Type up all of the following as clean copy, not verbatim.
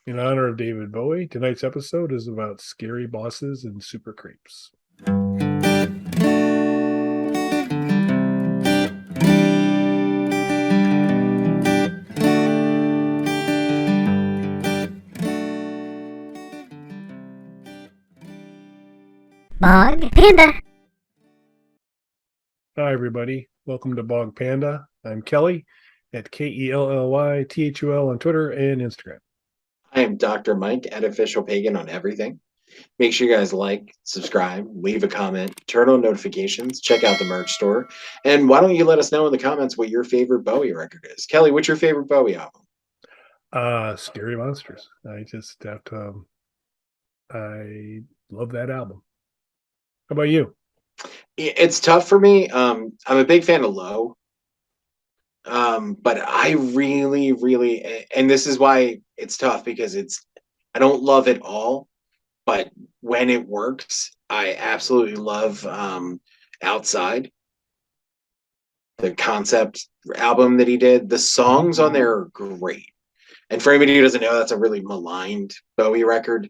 In honor of David Bowie, tonight's episode is about scary bosses and super creeps. Bog Panda. Hi, everybody. Welcome to Bog Panda. I'm Kelly at KELLYTHUL on Twitter and Instagram. I am Dr. Mike at Official Pagan on everything. Make sure you guys like, subscribe, leave a comment, turn on notifications, check out the merch store. And why don't you let us know in the comments what your favorite Bowie record is? Kelly, what's your favorite Bowie album? Scary Monsters. I just have to, I love that album. How about you? It's tough for me. I'm a big fan of Low. But I really, and this is why it's tough because I don't love it all, but when it works, I absolutely love Outside, the concept album that he did. The songs on there are great. And for anybody who doesn't know, that's a really maligned Bowie record.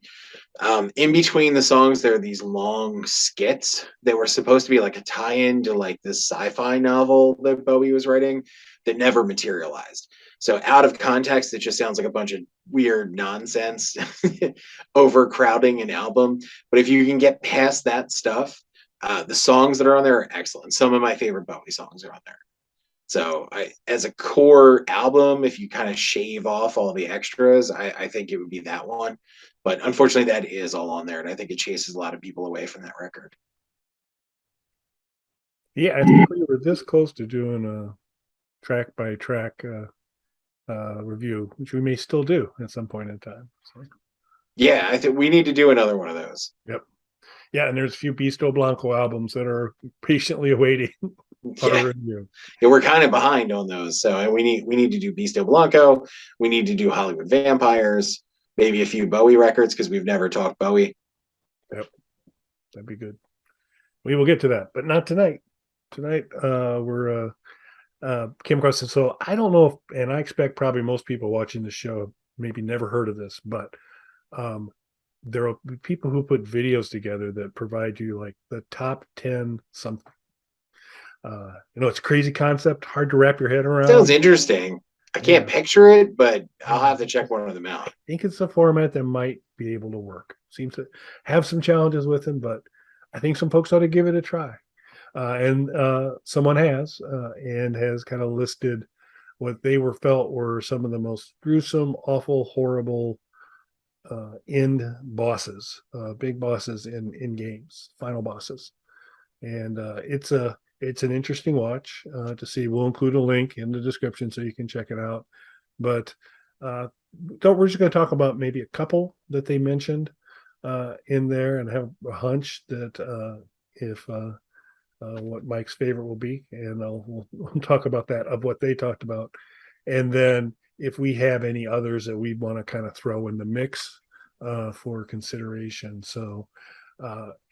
In between the songs, there are these long skits that were supposed to be like a tie-in to like this sci-fi novel that Bowie was writing that never materialized. So out of context, it just sounds like a bunch of weird nonsense, overcrowding an album. But if you can get past that stuff, the songs that are on there are excellent. Some of my favorite Bowie songs are on there. So as a core album, if you kind of shave off all the extras, I think it would be that one. But unfortunately, that is all on there, and I think it chases a lot of people away from that record. Yeah, I think we were this close to doing a track by track review, which we may still do at some point in time. So. Yeah, I think we need to do another one of those. Yep. Yeah, and there's a few Beasto Blanco albums that are patiently awaiting our review. Yeah, we're kind of behind on those, so we need to do Beasto Blanco. We need to do Hollywood Vampires, maybe a few Bowie records because we've never talked Bowie. Yep, that'd be good. We will get to that, but not tonight. Tonight, we're came across it. So I don't know if, and I expect probably most people watching the show maybe never heard of this, but there are people who put videos together that provide you like the top 10 something. It's a crazy concept, hard to wrap your head around. Sounds interesting. I can't picture it, but I'll have to check one of them out. I think it's a format that might be able to work. Seems to have some challenges with them, but I think some folks ought to give it a try. And someone has and has kind of listed what they felt were some of the most gruesome, awful, horrible end bosses, big bosses in games, final bosses. And it's an interesting watch to see. We'll include a link in the description so you can check it out. But we're just going to talk about maybe a couple that they mentioned in there, and have a hunch that if what Mike's favorite will be, and we'll talk about that, of what they talked about, and then if we have any others that we want to kind of throw in the mix for consideration. So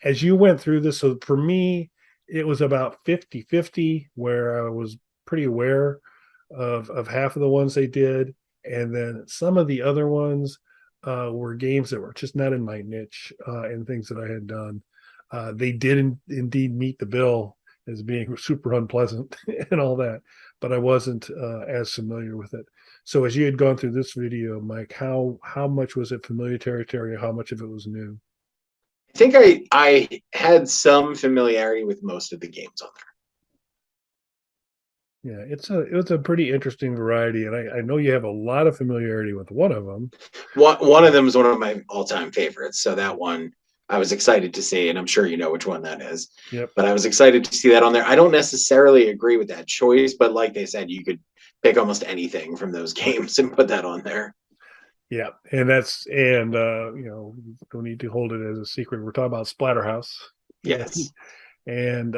as you went through this, so for me, it was about 50-50, where I was pretty aware of half of the ones they did, and then some of the other ones were games that were just not in my niche and things that I had done. They did indeed meet the bill as being super unpleasant and all that, but I wasn't as familiar with it. So as you had gone through this video, Mike, how much was it familiar territory? How much of it was new? I think I had some familiarity with most of the games on there. Yeah, it was a pretty interesting variety, and I know you have a lot of familiarity with one of them. One of them is one of my all-time favorites, so that one I was excited to see, and I'm sure you know which one that is. Yep. But I was excited to see that on there. I don't necessarily agree with that choice, but like they said, you could pick almost anything from those games and put that on there. Yeah, and don't need to hold it as a secret. We're talking about Splatterhouse. Yes. And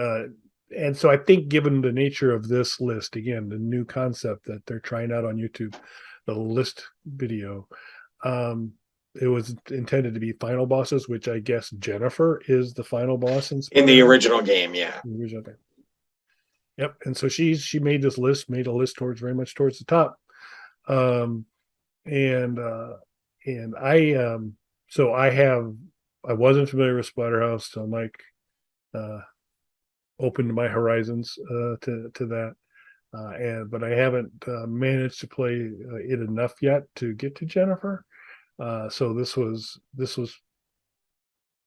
so I think, given the nature of this list, again, the new concept that they're trying out on YouTube, the list video, it was intended to be final bosses, which I guess Jennifer is the final boss in the original game. Yeah. The original game. Yep. And so she made a list very much towards the top. And and so I wasn't familiar with Splatterhouse, so Mike uh opened my horizons to that. But I haven't managed to play it enough yet to get to Jennifer. So this was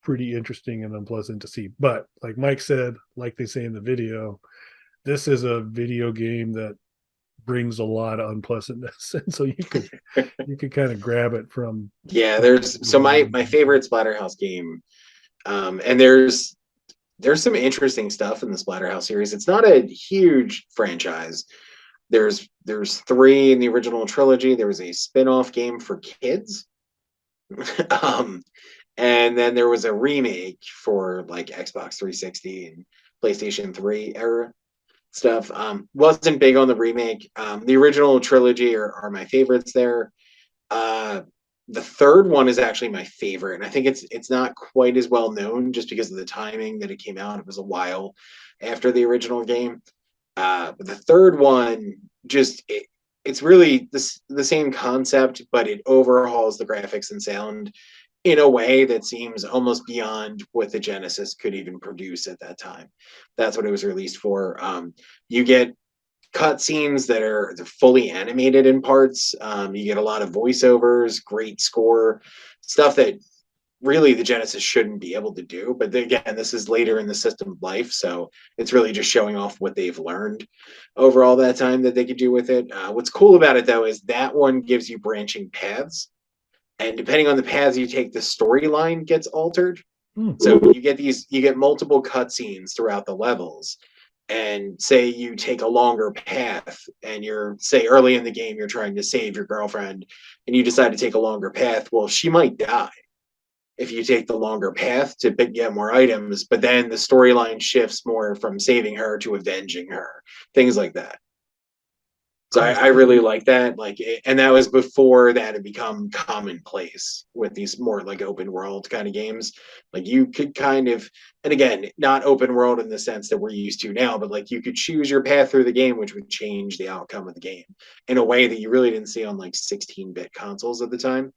pretty interesting and unpleasant to see. But like Mike said, like they say in the video, this is a video game that brings a lot of unpleasantness, and so you could kind of grab it from. Yeah, there's so my favorite Splatterhouse game, and there's some interesting stuff in the Splatterhouse series. It's not a huge franchise. There's three in the original trilogy. There was a spin-off game for kids. um, and then there was a remake for like Xbox 360 and PlayStation 3 era stuff. Wasn't big on the remake. The original trilogy are my favorites there. Uh, the third one is actually my favorite, and I think it's not quite as well known just because of the timing that it came out. It was a while after the original game. But the third one it's really the same concept, but it overhauls the graphics and sound in a way that seems almost beyond what the Genesis could even produce at that time. That's what it was released for. You get cutscenes that are fully animated in parts. You get a lot of voiceovers, great score, stuff that really the Genesis shouldn't be able to do. But then again, this is later in the system of life, so it's really just showing off what they've learned over all that time that they could do with it. What's cool about it though is that one gives you branching paths, and depending on the paths you take, the storyline gets altered. So you get multiple cutscenes throughout the levels, and say you take a longer path, and you're say early in the game you're trying to save your girlfriend, and you decide to take a longer path. Well, she might die if you take the longer path to get more items, but then the storyline shifts more from saving her to avenging her, things like that. So I really like that. And that was before that had become commonplace with these more like open world kind of games. Like you could kind of, and again, not open world in the sense that we're used to now, but like you could choose your path through the game, which would change the outcome of the game in a way that you really didn't see on like 16-bit consoles at the time.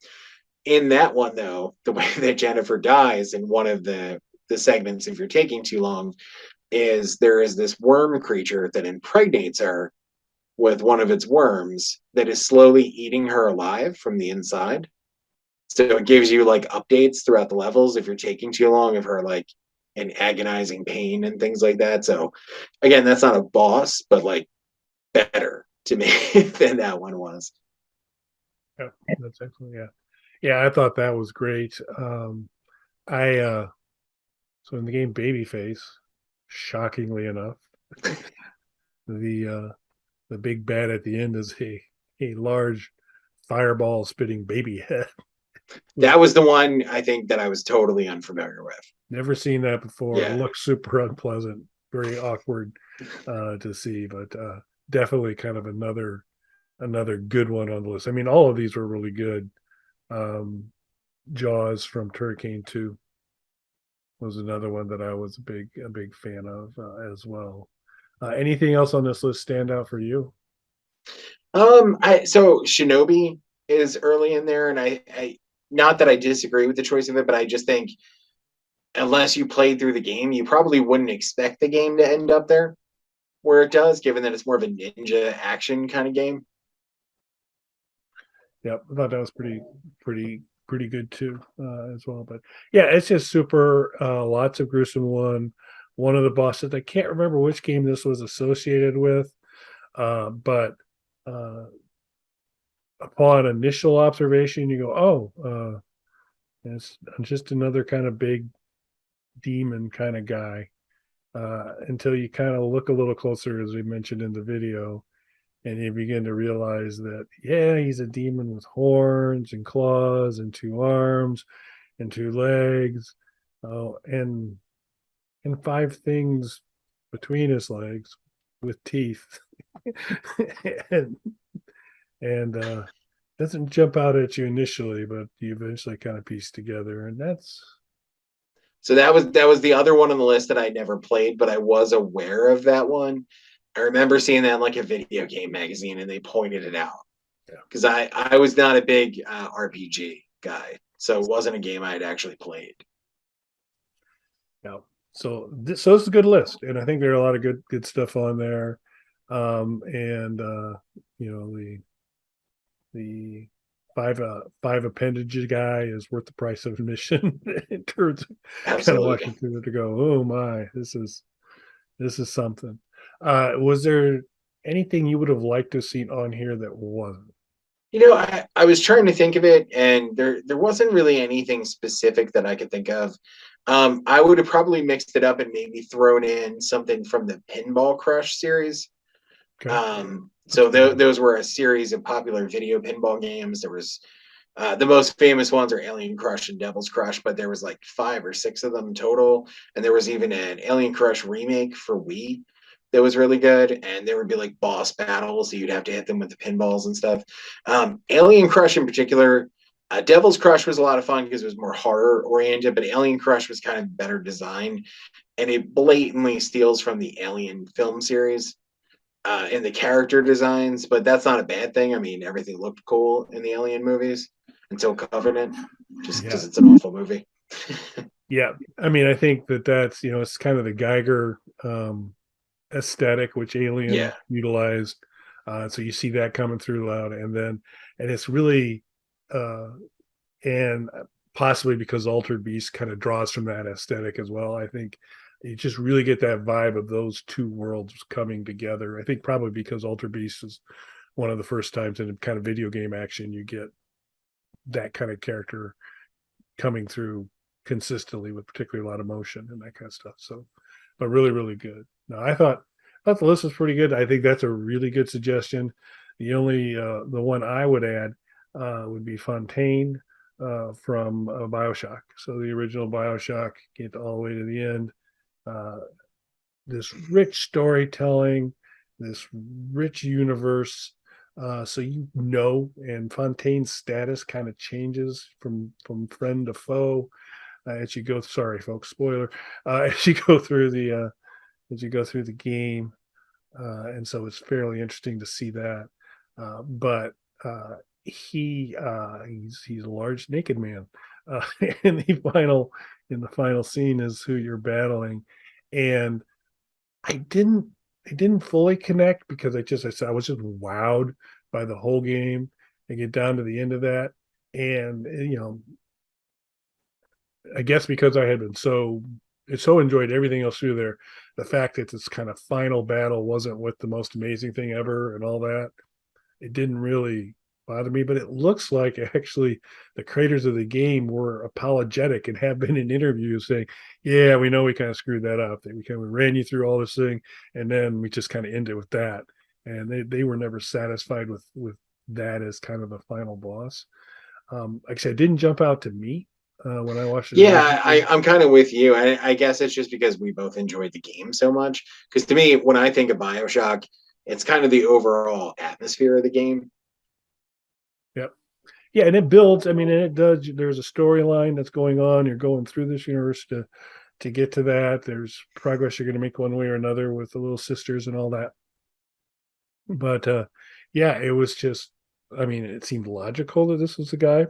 In that one, though, the way that Jennifer dies in one of the segments, if you're taking too long, is there is this worm creature that impregnates her with one of its worms that is slowly eating her alive from the inside. So it gives you like updates throughout the levels if you're taking too long of her like in agonizing pain and things like that. So again, that's not a boss, but like better to me than that one was. Yeah, that's excellent. Yeah. Yeah, I thought that was great. I So in the game Babyface, shockingly enough, the big bad at the end is a large fireball spitting baby head. That was the one I think that I was totally unfamiliar with. Never seen that before. Yeah. It looks super unpleasant, very awkward to see, but definitely kind of another good one on the list. I mean, all of these were really good. Jaws from Turricane 2 was another one that I was a big fan of as well. Anything else on this list stand out for you? So Shinobi is early in there, and I not that I disagree with the choice of it, but I just think unless you played through the game, you probably wouldn't expect the game to end up there where it does, given that it's more of a ninja action kind of game. Yep, I thought that was pretty good too as well. But yeah, it's just super. Lots of gruesome one of the bosses. I can't remember which game this was associated with, but upon initial observation, you go, "Oh, it's just another kind of big demon kind of guy." Until you kind of look a little closer, as we mentioned in the video, and you begin to realize that yeah, he's a demon with horns and claws and two arms and two legs, and five things between his legs with teeth, and doesn't jump out at you initially, but you eventually kind of piece together, and that's. So that was the other one on the list that I never played, but I was aware of that one. I remember seeing that in like a video game magazine, and they pointed it out because I was not a big RPG guy, so it wasn't a game I had actually played. Yeah. So this is a good list, and I think there are a lot of good stuff on there. And you know, the five appendage guy is worth the price of admission in terms of kind of Absolutely. watching through it to go, oh my, this is something. Was there anything you would have liked to have seen on here that wasn't? I was trying to think of it, and there wasn't really anything specific that I could think of. I would have probably mixed it up and maybe thrown in something from the Pinball Crush series. Okay. So those were a series of popular video pinball games. There was the most famous ones are Alien Crush and Devil's Crush, but there was like 5 or 6 of them total, and there was even an Alien Crush remake for Wii that was really good. And there would be like boss battles, so you'd have to hit them with the pinballs and stuff. Alien Crush in particular, Devil's Crush was a lot of fun because it was more horror oriented, but Alien Crush was kind of better designed, and it blatantly steals from the Alien film series in the character designs, but that's not a bad thing. I mean, everything looked cool in the Alien movies until Covenant, just Yeah. because it's an awful movie. Yeah. I mean, I think that's, it's kind of the Geiger aesthetic, which Alien Yeah, utilized. So you see that coming through loud, and it's really, uh, and possibly because Altered Beast kind of draws from that aesthetic as well. I think you just really get that vibe of those two worlds coming together. I think probably because Altered Beast is one of the first times in kind of video game action you get that kind of character coming through consistently with particularly a lot of motion and that kind of stuff. So, but really, really good. No, I thought the list was pretty good. I think that's a really good suggestion. The only the one I would add would be Fontaine from Bioshock. So the original Bioshock, get all the way to the end. Uh, this rich storytelling, this rich universe. And Fontaine's status kind of changes from friend to foe as you go. Sorry, folks, spoiler. As you go through the game, and so it's fairly interesting to see that. But he's a large naked man. Uh, in the final scene is who you're battling, and I didn't I didn't fully connect because I was just wowed by the whole game and get down to the end of that. And I guess because I had been so enjoyed everything else through there, the fact that this kind of final battle wasn't with the most amazing thing ever and all that, it didn't really bother me. But it looks like actually the creators of the game were apologetic and have been in interviews saying, "Yeah, we know we kind of screwed that up. That we ran you through all this thing, and then we just kind of ended with that." And they were never satisfied with that as kind of the final boss. Like I said, it didn't jump out to me when I watched it yeah, originally. I'm kind of with you. I guess it's just because we both enjoyed the game so much. Because to me, when I think of Bioshock, it's kind of the overall atmosphere of the game. Yep. Yeah, and it builds. I mean, and it does. There's a storyline that's going on. You're going through this universe to get to that. There's progress you're going to make one way or another with the little sisters and all that. But yeah, it was just. I mean, it seemed logical that this was the guy.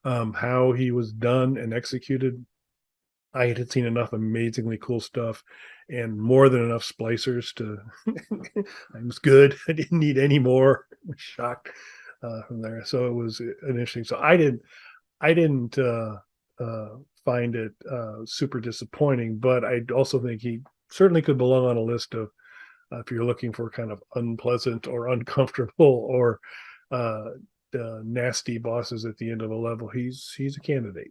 How he was done and executed, I had seen enough amazingly cool stuff and more than enough splicers to. I was good. I didn't need any more. I was shocked from there. So it was an interesting. So I didn't find it super disappointing, but I also think he certainly could belong on a list of if you're looking for kind of unpleasant or uncomfortable or nasty bosses at the end of a level. He's a candidate.